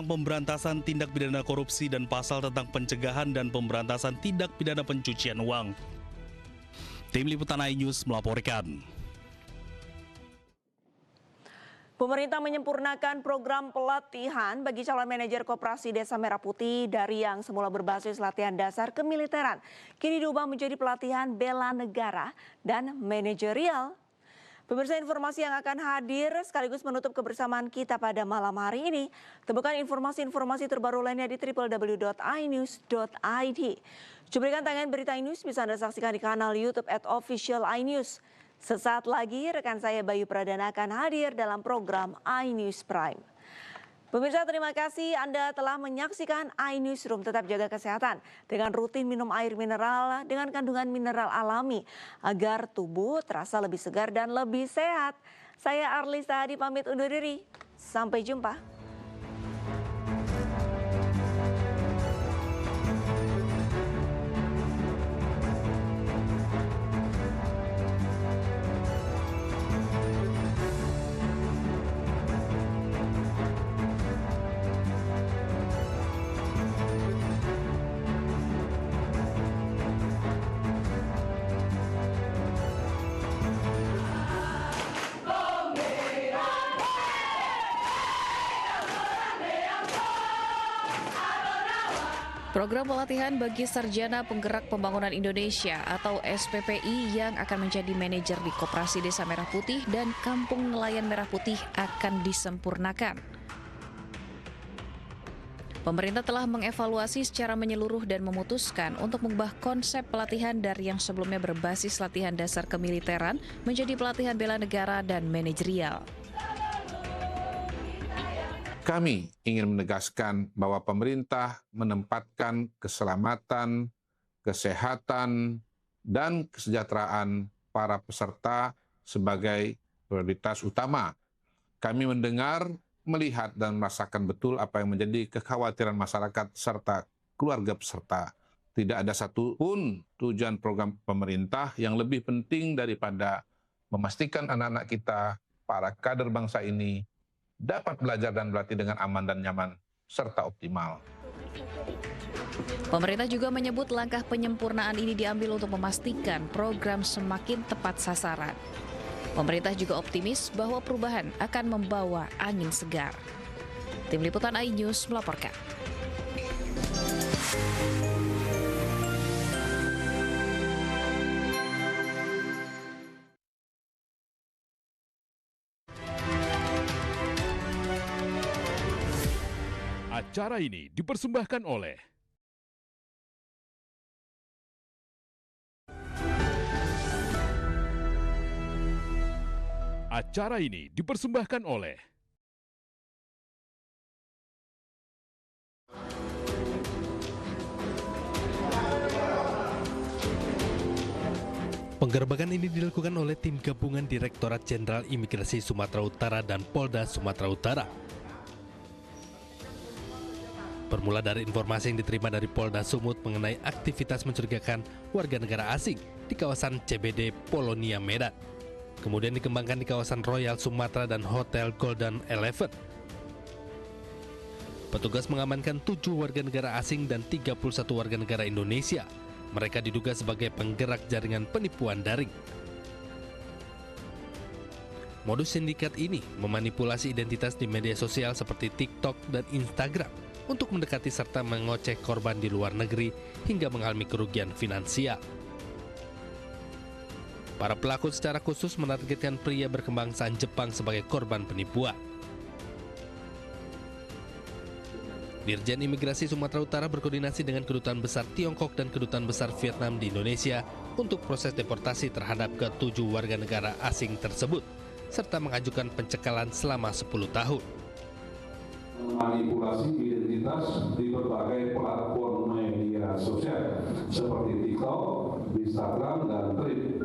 Pemberantasan tindak pidana korupsi dan pasal tentang pencegahan dan pemberantasan tindak pidana pencucian uang. Tim Liputan iNews melaporkan. Pemerintah menyempurnakan program pelatihan bagi calon manajer Koperasi Desa Merah Putih dari yang semula berbasis latihan dasar kemiliteran, kini diubah menjadi pelatihan bela negara dan manajerial. Pemirsa, informasi yang akan hadir sekaligus menutup kebersamaan kita pada malam hari ini. Temukan informasi-informasi terbaru lainnya di www.inews.id. Cuplikan tayangan berita iNews bisa Anda saksikan di kanal YouTube @official iNews. Sesaat lagi rekan saya Bayu Pradana akan hadir dalam program iNews Prime. Pemirsa, terima kasih Anda telah menyaksikan iNewsroom. Tetap jaga kesehatan dengan rutin minum air mineral dengan kandungan mineral alami agar tubuh terasa lebih segar dan lebih sehat. Saya Arlisa Hadi pamit undur diri. Sampai jumpa. Program pelatihan bagi Sarjana Penggerak Pembangunan Indonesia atau SPPI yang akan menjadi manajer di Koperasi Desa Merah Putih dan Kampung Nelayan Merah Putih akan disempurnakan. Pemerintah telah mengevaluasi secara menyeluruh dan memutuskan untuk mengubah konsep pelatihan dari yang sebelumnya berbasis latihan dasar kemiliteran menjadi pelatihan bela negara dan manajerial. Kami ingin menegaskan bahwa pemerintah menempatkan keselamatan, kesehatan, dan kesejahteraan para peserta sebagai prioritas utama. Kami mendengar, melihat, dan merasakan betul apa yang menjadi kekhawatiran masyarakat serta keluarga peserta. Tidak ada satupun tujuan program pemerintah yang lebih penting daripada memastikan anak-anak kita, para kader bangsa ini, dapat belajar dan berlatih dengan aman dan nyaman, serta optimal. Pemerintah juga menyebut langkah penyempurnaan ini diambil untuk memastikan program semakin tepat sasaran. Pemerintah juga optimis bahwa perubahan akan membawa angin segar. Tim Liputan iNews melaporkan. Acara ini dipersembahkan oleh Penggerbekan ini dilakukan oleh tim gabungan Direktorat Jenderal Imigrasi Sumatera Utara dan Polda Sumatera Utara. Bermula dari informasi yang diterima dari Polda Sumut mengenai aktivitas mencurigakan warga negara asing di kawasan CBD Polonia Medan. Kemudian dikembangkan di kawasan Royal Sumatera dan Hotel Golden Elephant. Petugas mengamankan 7 warga negara asing dan 31 warga negara Indonesia. Mereka diduga sebagai penggerak jaringan penipuan daring. Modus sindikat ini memanipulasi identitas di media sosial seperti TikTok dan Instagram untuk mendekati serta mengoceh korban di luar negeri hingga mengalami kerugian finansial. Para pelaku secara khusus menargetkan pria berkebangsaan Jepang sebagai korban penipuan. Dirjen Imigrasi Sumatera Utara berkoordinasi dengan Kedutaan Besar Tiongkok dan Kedutaan Besar Vietnam di Indonesia untuk proses deportasi terhadap ke-7 warga negara asing tersebut, serta mengajukan pencekalan selama 10 tahun. Manipulasi identitas di berbagai platform media sosial seperti TikTok, Instagram, dan Threads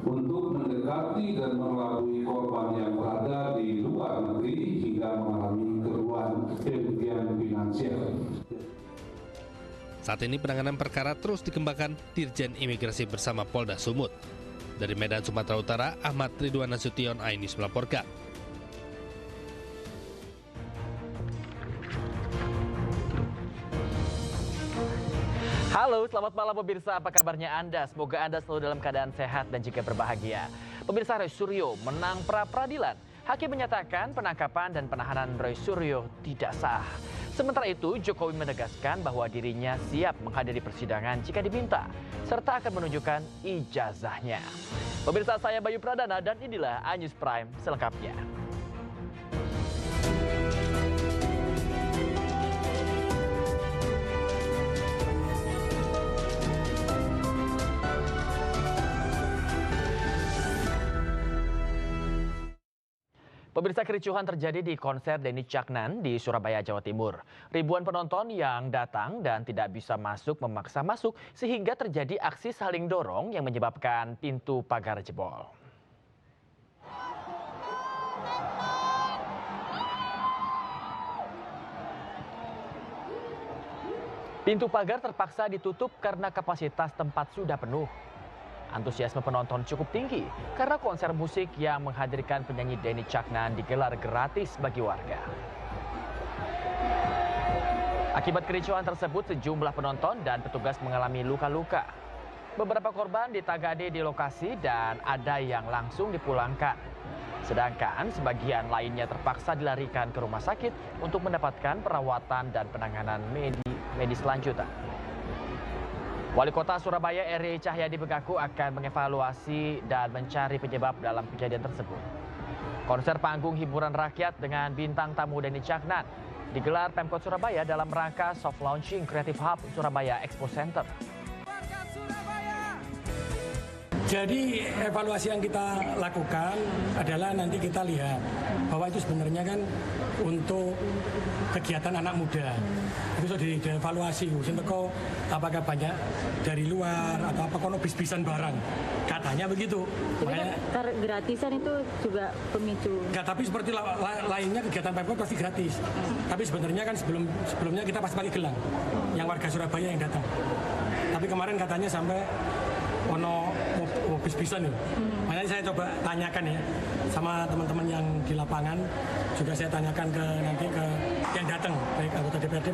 untuk mendekati dan mengelabui korban yang berada di luar negeri hingga mengalami kerugian finansial. Saat ini penanganan perkara terus dikembangkan Dirjen Imigrasi bersama Polda Sumut. Dari Medan, Sumatera Utara, Ahmad Ridwan Nasution, iNews melaporkan. Halo, selamat malam pemirsa. Apa kabarnya Anda? Semoga Anda selalu dalam keadaan sehat dan juga berbahagia. Pemirsa, Roy Suryo menang pra-peradilan. Hakim menyatakan penangkapan dan penahanan Roy Suryo tidak sah. Sementara itu, Jokowi menegaskan bahwa dirinya siap menghadiri persidangan jika diminta, serta akan menunjukkan ijazahnya. Pemirsa, saya Bayu Pradana dan inilah iNews Prime selengkapnya. Pemirsa, kericuhan terjadi di konser Denny Caknan di Surabaya, Jawa Timur. Ribuan penonton yang datang dan tidak bisa masuk memaksa masuk sehingga terjadi aksi saling dorong yang menyebabkan pintu pagar jebol. Pintu pagar terpaksa ditutup karena kapasitas tempat sudah penuh. Antusiasme penonton cukup tinggi karena konser musik yang menghadirkan penyanyi Denny Caknan digelar gratis bagi warga. Akibat kericuhan tersebut, sejumlah penonton dan petugas mengalami luka-luka. Beberapa korban ditagade di lokasi dan ada yang langsung dipulangkan. Sedangkan sebagian lainnya terpaksa dilarikan ke rumah sakit untuk mendapatkan perawatan dan penanganan medis lanjutan. Wali Kota Surabaya Eri Cahyadi mengaku akan mengevaluasi dan mencari penyebab dalam kejadian tersebut. Konser panggung hiburan rakyat dengan bintang tamu Denny Caknan digelar Pemkot Surabaya dalam rangka soft launching Creative Hub Surabaya Expo Center. Jadi evaluasi yang kita lakukan adalah nanti kita lihat bahwa itu sebenarnya kan untuk kegiatan anak muda. Itu sudah dievaluasi, apakah banyak dari luar atau apa kono bis-bisan barang. Katanya begitu. Jadi kan gratisan itu juga pemicu. Enggak, tapi seperti lainnya kegiatan Pemkot pasti gratis. Tapi sebenarnya kan sebelumnya kita pasti pakai gelang yang warga Surabaya yang datang. Tapi kemarin katanya sampai ono bis-bisan nih. Makanya saya coba tanyakan ya sama teman-teman yang di lapangan, juga saya tanyakan nanti ke yang datang, baik anggota DPRD